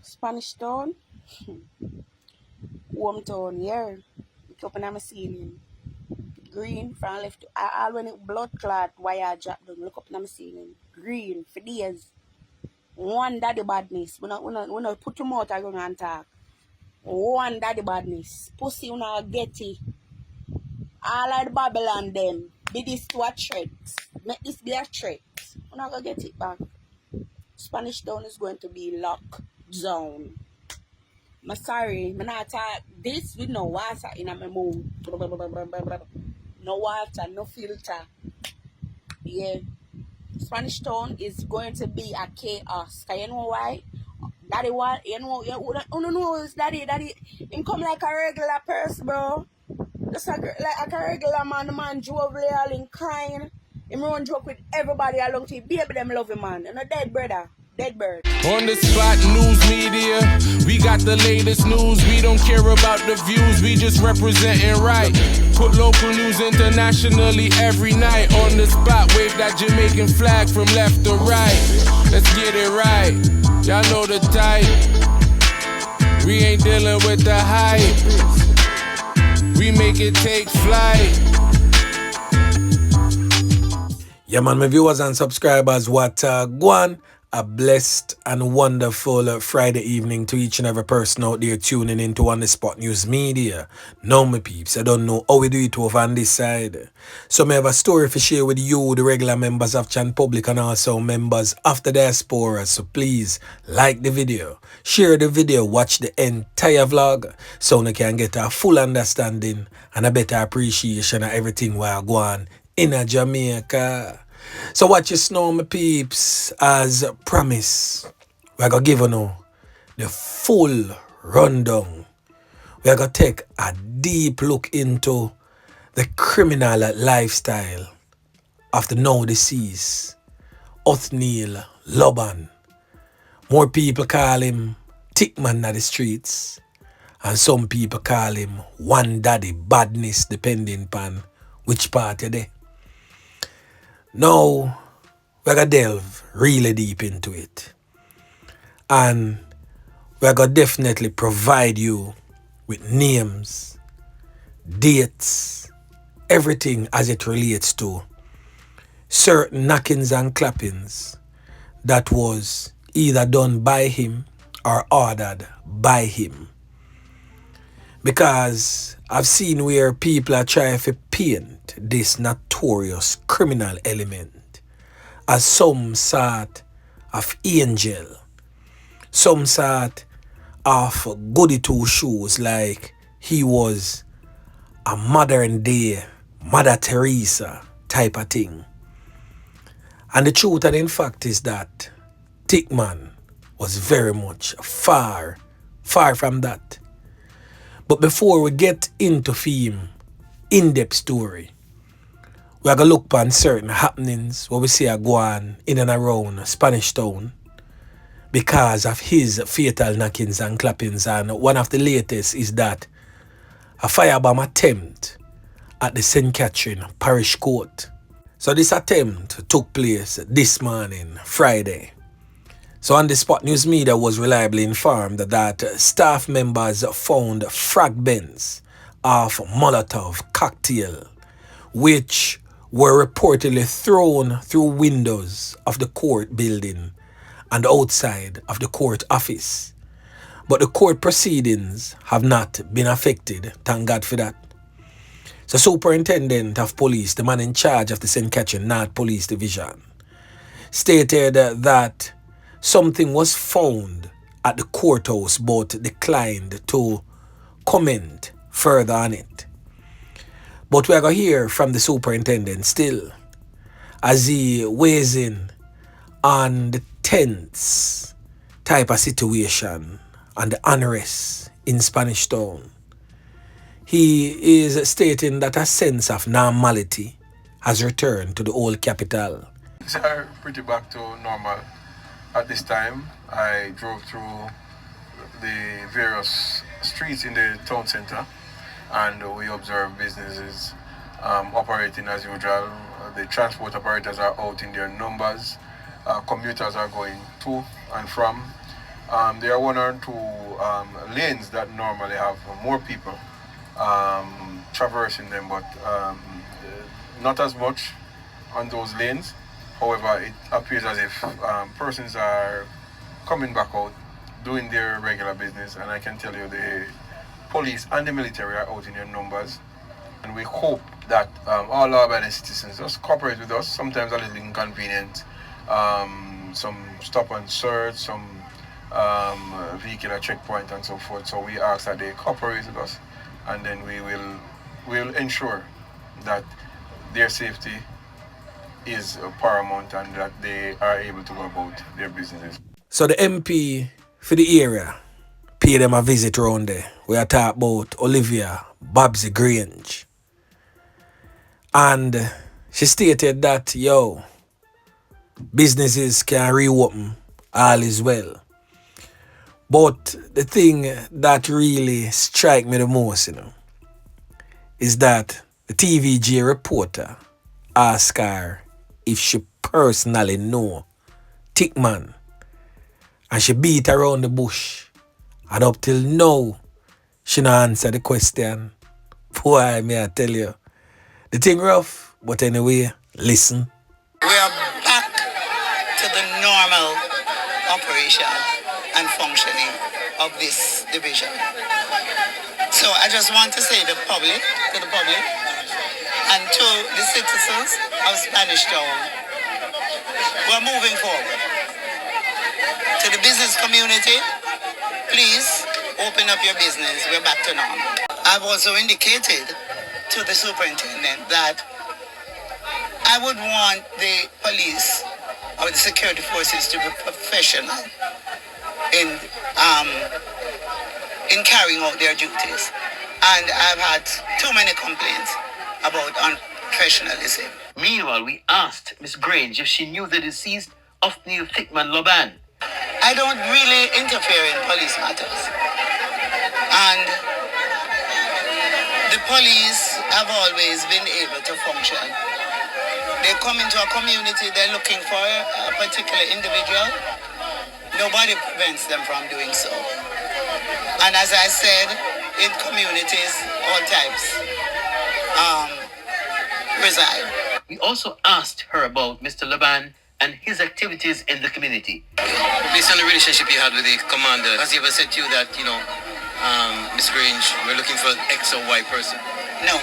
Spanish town, hometown, yeah. Look up and I'm ceiling. Green from left to all when it blood clot wire drop down. Look up and I'm ceiling. Green for days. 1Daddy badness. We not put your mouth around and talk. 1Daddy badness. Pussy you not get it. All of the Babylon them. Be this to a threat. Make this be a threat. We're not gonna get it back. Spanish town is going to be locked zone. I'm sorry, I'm not talk this with no water in my mouth. No water, no filter. Yeah. Spanish town is going to be a chaos. Cause you know why? Daddy what you know knows daddy him come like a regular person, bro. Just like a regular man, the man jovial and kind. Him run joke with everybody along to baby them love him, man. And a dead brother. Dead bird. On the spot news media, we got the latest news. We don't care about the views, we just representing right. Put local news internationally every night. On the spot, wave that Jamaican flag from left to right. Let's get it right, y'all know the type. We ain't dealing with the hype. We make it take flight. Yeah, man, my viewers and subscribers, what go on? A blessed and wonderful Friday evening to each and every person out there tuning into On The Spot News Media. Now, my peeps, I don't know how we do it over on this side. So, I have a story to share with you, the regular members of Chan Public and also members of the diaspora. So, please, like the video, share the video, watch the entire vlog so you can get a full understanding and a better appreciation of everything while going in Jamaica. So what you know, my peeps, as promised, we're going to give you the full rundown. We're going to take a deep look into the criminal lifestyle of the now deceased Othniel Loban. More people call him Tickman at the streets, and some people call him 1Daddy, Badness, depending upon which part you're there. Now, we're going to delve really deep into it. And we're going to definitely provide you with names, dates, everything as it relates to certain knockings and clappings that was either done by him or ordered by him. Because I've seen where people are trying to paint this notorious criminal element as some sort of angel, some sort of goody two shoes, like he was a modern day Mother Teresa type of thing. And the truth and in fact is that Tickman was very much far from that. But before we get into film in-depth story, we're going to look upon certain happenings what we see are going in and around Spanish Town because of his fatal knockings and clappings. And one of the latest is that a firebomb attempt at the St. Catherine Parish Court. So this attempt took place this morning, Friday. So On The Spot News Media was reliably informed that staff members found fragments of Molotov cocktail, which were reportedly thrown through windows of the court building and outside of the court office. But the court proceedings have not been affected, thank God for that. So Superintendent of Police, the man in charge of the St. Catherine North Police Division, stated that something was found at the courthouse but declined to comment further on it. But we're going to hear from the superintendent still as he weighs in on the tense type of situation and the unrest in Spanish Town. He is stating that a sense of normality has returned to the old capital. Things are pretty back to normal. At this time, I drove through the various streets in the town center and we observed businesses operating as usual. The transport operators are out in their numbers. Commuters are going to and from. There are one or two lanes that normally have more people traversing them, but not as much on those lanes. However, it appears as if persons are coming back out, doing their regular business, and I can tell you the police and the military are out in their numbers. And we hope that all law-abiding citizens just cooperate with us. Sometimes a little inconvenient, some stop and search, some vehicular checkpoint and so forth. So we ask that they cooperate with us, and then we'll ensure that their safety is paramount and that they are able to go about their businesses. So the MP for the area pay them a visit around there. We are talking about Olivia Babsy Grange. And she stated that, businesses can reopen, all is well. But the thing that really strike me the most, is that the TVG reporter asked her if she personally know Tickman. And she beat around the bush. And up till now, she not answer the question. Boy, may I tell you. The thing rough, but anyway, listen. We are back to the normal operation and functioning of this division. So I just want to say to the public, and to the citizens of Spanish Town, we're moving forward. To the business community, please open up your business. We're back to normal. I've also indicated to the superintendent that I would want the police or the security forces to be professional in carrying out their duties. And I've had too many complaints about unprofessionalism. Meanwhile, we asked Miss Grange if she knew the deceased Othniel Loban. I don't really interfere in police matters. And the police have always been able to function. They come into a community, they're looking for a particular individual. Nobody prevents them from doing so. And as I said, in communities, all types reside. We also asked her about Mr. Loban and his activities in the community. Based on the relationship you had with the commander, has he ever said to you that, Miss Grange, we're looking for X or Y person? No,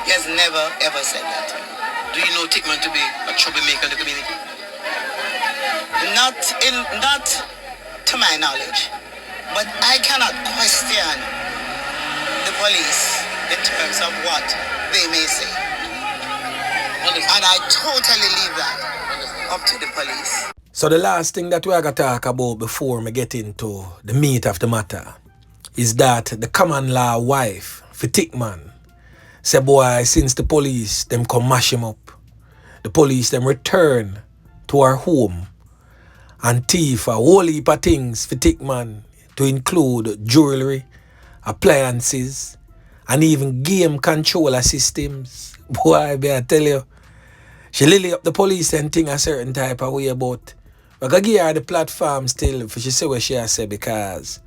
he has never ever said that. Do you know Tickman to be a troublemaker in the community? Not to my knowledge. But I cannot question the police in terms of what they may say. And I totally leave that up to the police. So the last thing that we are going to talk about before we get into the meat of the matter is that the common law wife for Tickman say, boy, since the police them come mash him up, the police them return to our home and thief a whole heap of things for Tickman, to include jewelry, appliances, and even game controller systems. Boy, I tell you, she lily up the police and think a certain type of way about. We're going to give her the platform still for she say what she has said, because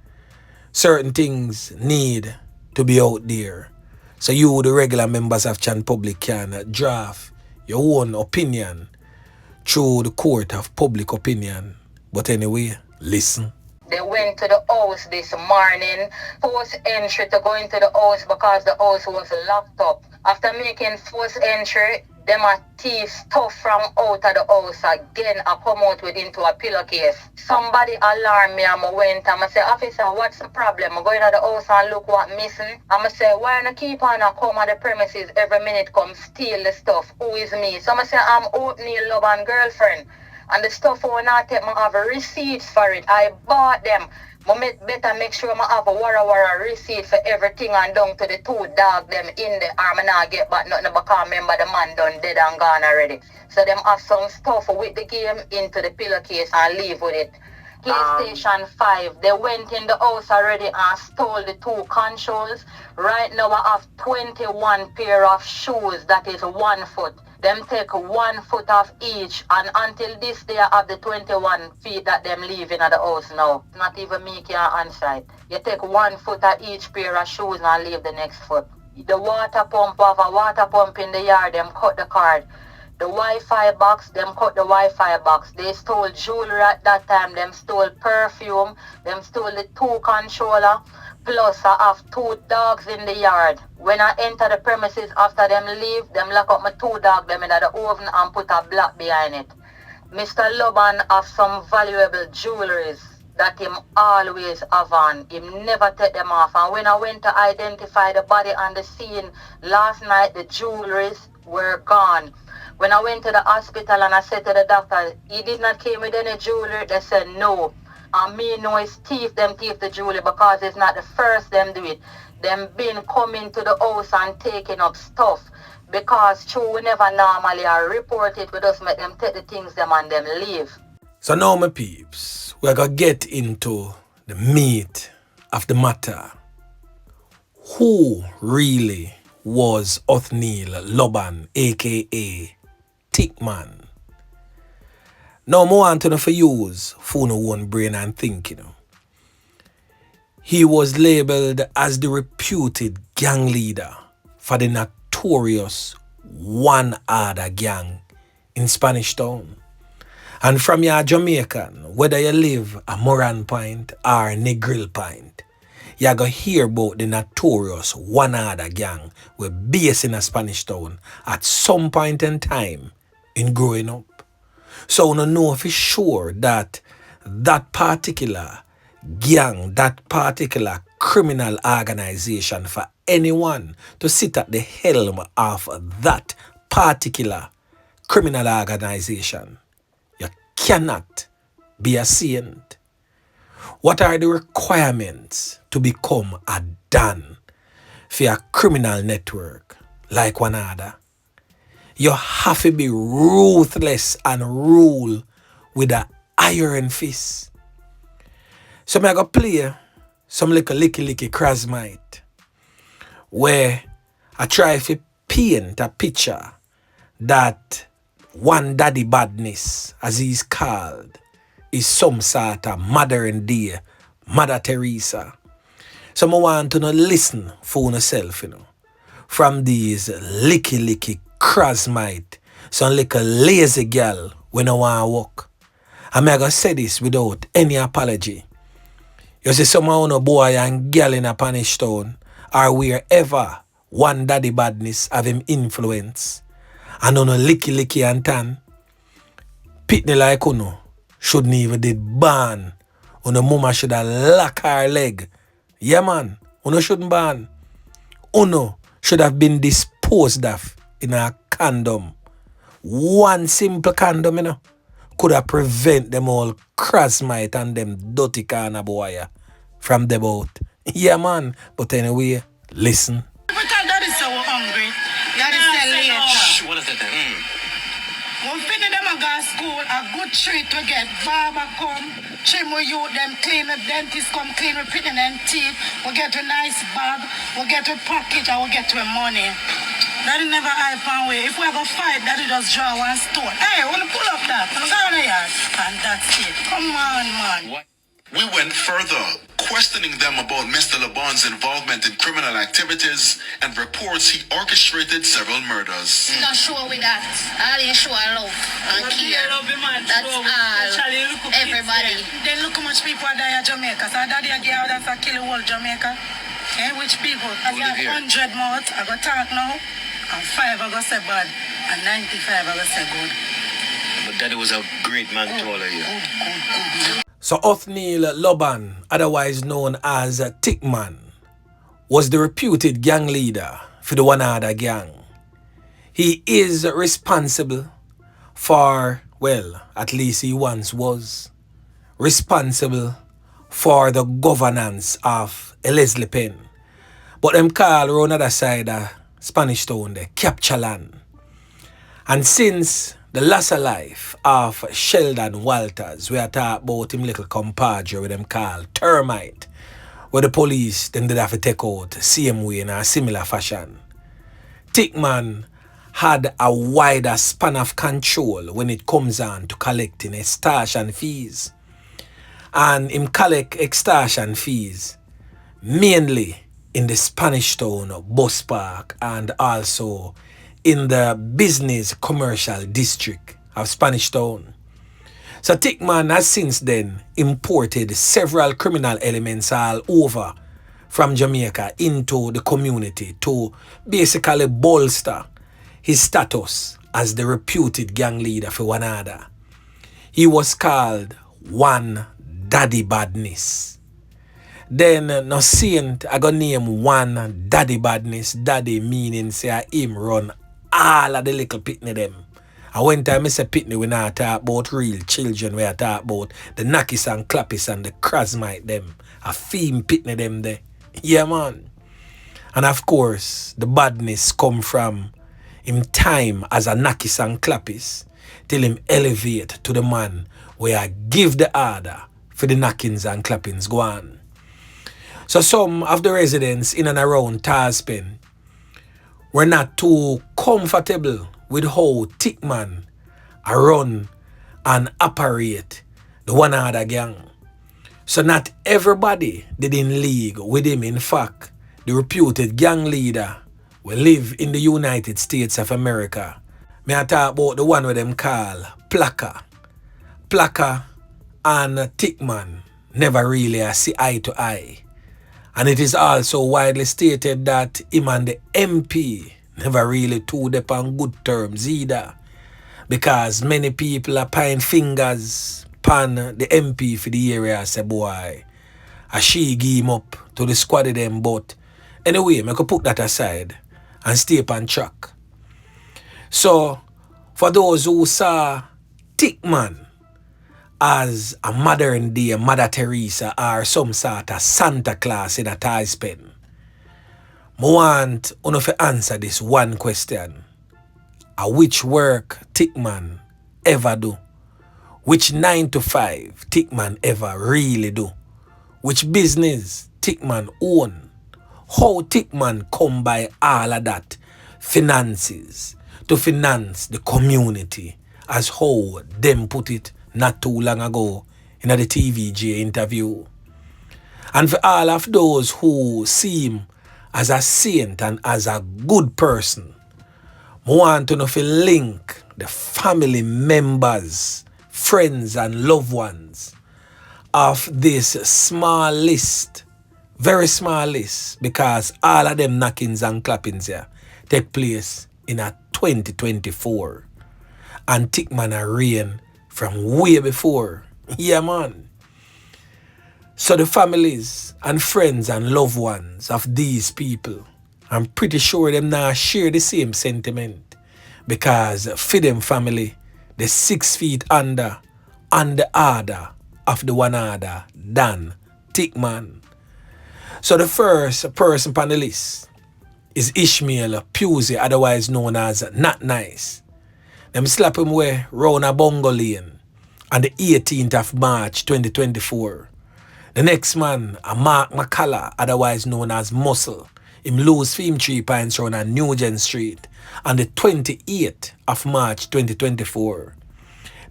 certain things need to be out there. So you, the regular members of Chan Public, can draft your own opinion through the court of public opinion. But anyway, listen. They went to the house this morning, forced entry to go into the house because the house was locked up. After making forced entry, them a thief stuff from out of the house again. I come out with into a pillowcase. Somebody alarmed me and I went and I say, officer, what's the problem? I go into the house and look what missing. And I say, why not keep on and come at the premises every minute come steal the stuff? Who is me? So I say, I'm Othniel Loban girlfriend. And the stuff I want to take, I have receipts for it. I bought them. I better make sure I have a wara receipt for everything and down to the two dog them in the arm and I get back nothing because remember the man done dead and gone already. So them have some stuff with the game into the pillowcase and leave with it. PlayStation 5. They went in the house already and stole the 2 consoles. Right now I have 21 pair of shoes that is 1 foot. Them take 1 foot off each, and until this day I have the 21 feet that them leaving at the house now. Not even me can answer it. You take 1 foot of each pair of shoes and leave the next foot. The water pump, have a water pump in the yard, them cut the cord. The Wi-Fi box, them cut the Wi-Fi box. They stole jewelry at that time, them stole perfume, them stole the 2 controller. Plus, I have 2 dogs in the yard. When I enter the premises after them leave, them lock up my 2 dogs, them in the oven and put a block behind it. Mr. Loban have some valuable jewelries that him always have on. Him never take them off. And when I went to identify the body on the scene last night, the jewelries were gone. When I went to the hospital and I said to the doctor, he did not came with any jewelry, they said no. And me know it's thief the jewelry because it's not the first them do it. Them been coming to the house and taking up stuff. Because true, we never normally report it, we just make them take the things them and them leave. So now my peeps, we're gonna get into the meat of the matter. Who really was Othniel Loban, aka Tickman? Now, I want to know for use for no one brain and think, He was labeled as the reputed gang leader for the notorious 1Daddy gang in Spanish Town. And from your Jamaican, whether you live a Moran Point or Negril Point, you're going to hear about the notorious 1Daddy gang were based in a Spanish Town at some point in time in growing up. So I don't know for sure that that particular gang, that particular criminal organization, for anyone to sit at the helm of that particular criminal organization, you cannot be a saint. What are the requirements to become a Don for a criminal network like 1Daddy? You have to be ruthless and rule with an iron fist. So I'm going to play some little licky Krasmite where I try to paint a picture that 1Daddy Badness, as he's called, is some sort of modern day Mother Teresa. So I want to listen for yourself, from these licky Krasmite, some little lazy girl when I want to walk. I'm going to say this without any apology. You see, some of no boy and girl in a Spanish Town or wherever 1Daddy Badness have him influence, and on a licky and tan, pitney like uno shouldn't even did ban. Uno mama should have lock her leg. Yeah man, uno shouldn't ban. Uno should have been disposed of in a condom. One simple condom, could have prevent them all Krasmite and them dirty kind of boy from them out. Yeah man, but anyway, listen. Because Daddy so hungry. Daddy say later. What is it then? When finish them a go to school, a good treat we get. Barber come, trim we you, them clean, the dentist come clean, we putting them teeth. We get a nice bag, we get a package, and we get a money. Daddy never hype and way. If we ever fight, Daddy just draw one stone. Hey, wanna pull up that? I'm going to yard. And that's it. Come on, man. What? We went further, questioning them about Mr. Loban's involvement in criminal activities and reports he orchestrated several murders. Not sure with that. All you show love and care. That's all. Everybody. Then look how much people are there in Jamaica. So Daddy again, that's a kill whole Jamaica. Eh, which people? I got 100 mouths, I got talk now. And 5 I got say bad. And 95 I got say good. But Daddy was a great man to all of you. Good. So Othniel Loban, otherwise known as Tickman, was the reputed gang leader for the 1Daddy gang. He is responsible for, well, at least he once was, responsible for the governance of Leslie Penn. But them call around other side of Spanish Town, the capture land. And since the loss of life of Sheldon Walters, we are talking about him little compadre with them called Termite, where the police then did have to take out same way in a similar fashion. Tickman had a wider span of control when it comes on to collecting extortion fees. And him collect extortion fees mainly in the Spanish Town bus park and also in the business commercial district of Spanish Town. So Tickman has since then imported several criminal elements all over from Jamaica into the community to basically bolster his status as the reputed gang leader for 1Daddy. He was called 1Daddy Badness. Then no saint I got name 1Daddy Badness. Daddy meaning say him run all of the little pitney them. And when time I say pitney, we not talk about real children, we are talk about the knackies and clappies and the crasmite them. A theme pitney them there. Yeah man. And of course, the badness come from him time as a knackies and clappies till him elevate to the man where I give the order for the knockings and clappings go on. So some of the residents in and around Taspen were not too comfortable with how Tickman run and operate the 1Daddy gang. So not everybody did in league with him. In fact, the reputed gang leader will live in the United States of America. May I talk about the one with them call Plaka. Plaka and Tickman never really see eye to eye. And it is also widely stated that him and the MP never really too up on good terms either. Because many people are pine fingers pan the MP for the area say boy, she give him up to the squad of them. But anyway, I could put that aside and stay up on track. So for those who saw Tickman as a modern day Mother Teresa or some sort of Santa Claus in a Taspen, I want you to answer this one question. Which work Tickman ever do? Which 9 to 5 Tickman ever really do? Which business Tickman own? How Tickman come by all of that finances to finance the community as how them put it not too long ago in the TVJ interview. And for all of those who see him as a saint and as a good person, I want to know if you link the family members, friends and loved ones of this small list, very small list, because all of them knockings and clappings here take place in a 2024. And Tickman a reign from way before. Yeah man. So the families and friends and loved ones of these people, I'm pretty sure them now share the same sentiment. Because for them family, the 6 feet under and the order of the 1Daddy than Tickman. So the first person on the list is Ishmael Pusey, otherwise known as Not Nice. Them slap him away round a Bongo Lane on the 18th of March 2024. The next man, a Mark McCullough, otherwise known as Muscle, him lose him 3 pints round a Nugent Street on the 28th of March 2024.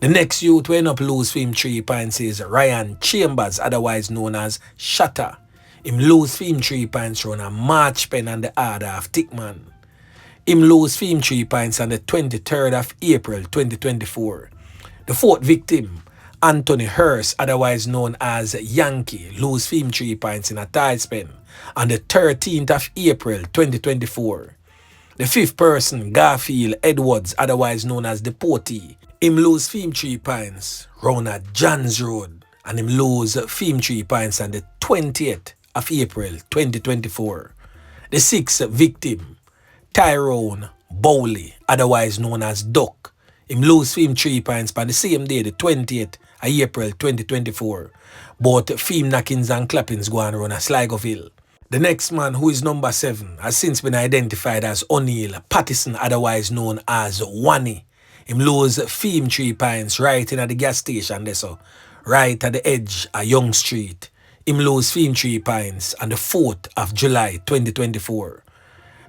The next youth who end up lose him 3 pints is Ryan Chambers, otherwise known as Shatter. Him lose him 3 pints round a March pen on the order of Tickman. Him lose him 3 pints on the 23rd of April 2024. The fourth victim, Anthony Hurst, otherwise known as Yankee, lose him 3 pints in a Taspen on the 13th of April 2024. The fifth person, Garfield Edwards, otherwise known as the Potty, him lose him 3 pints round at Johns Road, and him lose him 3 pints on the 20th of April 2024. The sixth victim, Tyrone Bowley, otherwise known as Duck, him lose him 3 pints on the same day, the 20th of April 2024. Both film knockings and clappings go on around a Sligo Hill. The next man, who is number 7, has since been identified as Othniel Pattison, otherwise known as Wani. Him lose Fame 3 Pines right in at the gas station there, so right at the edge of Young Street. Him lose Fame 3 Pines on the 4th of July 2024.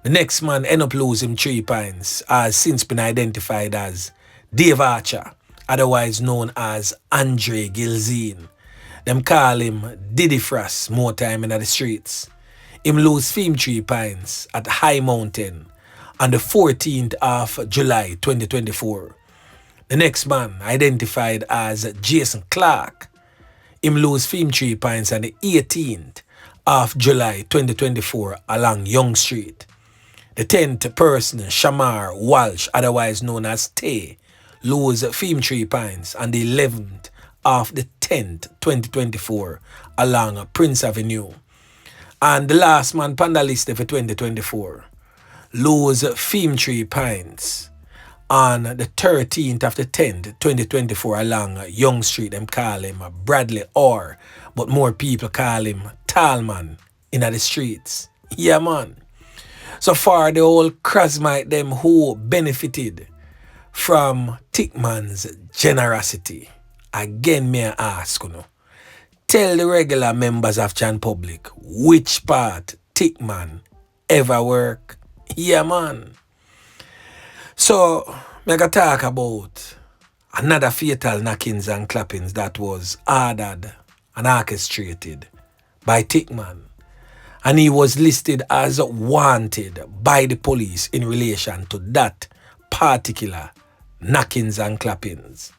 The next man end up losing 3 Pines, has since been identified as Dave Archer, otherwise known as Andre Gilzine. Them call him Diddy Frost more time in the streets. Him lose Fame 3 Pines at High Mountain on the 14th of July 2024. The next man, identified as Jason Clark, him lose Fame 3 Pines on the 18th of July 2024 along Young Street. The 10th person, Shamar Walsh, otherwise known as Tay, lose Fame 3 Pines on the 11th of the 10th, 2024 along Prince Avenue. And the last man on the list for 2024 lose Fame 3 Pines on the 13th of the 10th, 2024 along Young Street. Them call him Bradley Orr, but more people call him Tallman in the streets. Yeah, man. So far, the whole Krasmite them who benefited from Tickman's generosity. Again, may I ask, tell the regular members of Jan Public which part Tickman ever work. Yeah, man. So, I can talk about another fatal knockings and clappings that was ordered and orchestrated by Tickman. And he was listed as wanted by the police in relation to that particular knockings and clappings.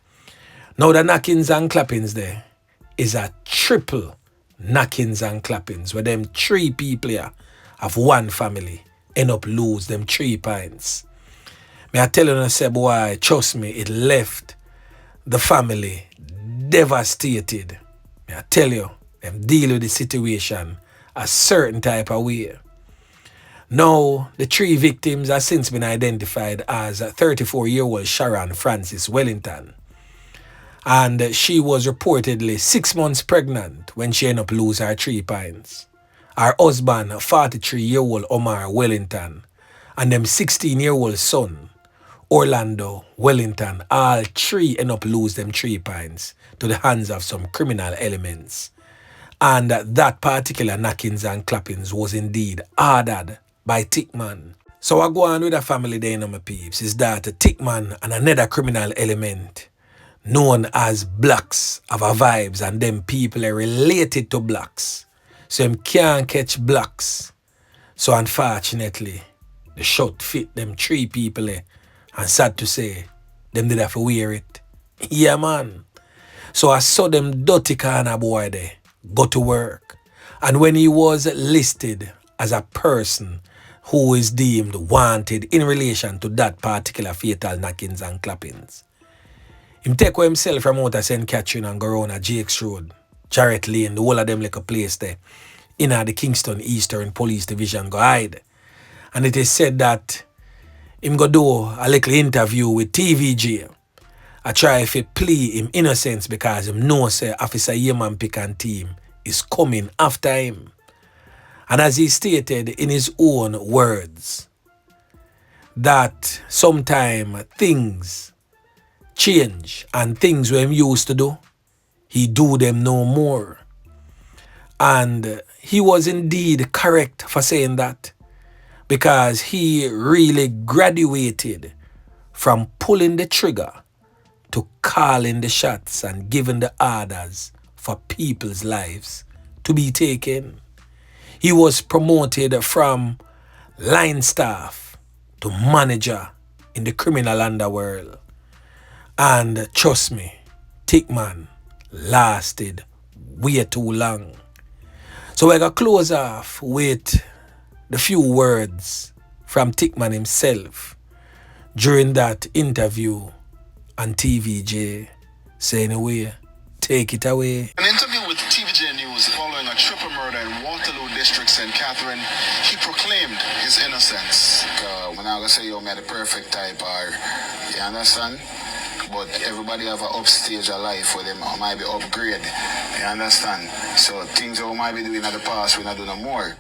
Now, the knockings and clappings there is a triple knockings and clappings where them 3 people here of one family end up lose them 3 pints. May I tell you, say, boy, trust me, it left the family devastated. May I tell you, them deal with the situation a certain type of way. Now, the 3 victims have since been identified as 34-year-old Sharon Francis Wellington. And she was reportedly 6 months pregnant when she ended up losing her 3 pints. Her husband, 43-year-old Omar Wellington, and them 16-year-old son, Orlando Wellington, all 3 end up lose them 3 pints to the hands of some criminal elements. And that particular knockings and clappings was indeed ordered by Tickman. So I go on with the family there, my peeps, is that Tickman and another criminal element known as Blacks have a vibes, and them people are related to Blacks. So them can't catch Blacks. So unfortunately, the shot fit them 3 people there. And sad to say, them did have to wear it. Yeah, man. So I saw them dirty kind of boy there go to work. And when he was listed as a person who is deemed wanted in relation to that particular fatal knockings and clappings, him take himself from out of St. Catherine and go around at Jake's Road, Jarrett Lane, the whole of them like a place there, in the Kingston Eastern Police Division go hide. And it is said that him go do a little interview with TVJ. I try if he plea him innocence because him know say Officer Yeman Pick and team is coming after him. And as he stated in his own words, that sometime things change and things we him used to do, he do them no more. And he was indeed correct for saying that, because he really graduated from pulling the trigger to calling the shots and giving the orders for people's lives to be taken. He was promoted from line staff to manager in the criminal underworld. And trust me, Tickman lasted way too long. So we're going to close off with the few words from Tickman himself during that interview on TVJ, saying away, take it away. An interview with TVJ News following a triple murder in Waterloo District, St. Catherine, he proclaimed his innocence. When I say you made the perfect type, or you understand? But everybody have an upstage of life where they might be upgrade. You understand? So things that we might be doing in the past, we're not doing no more.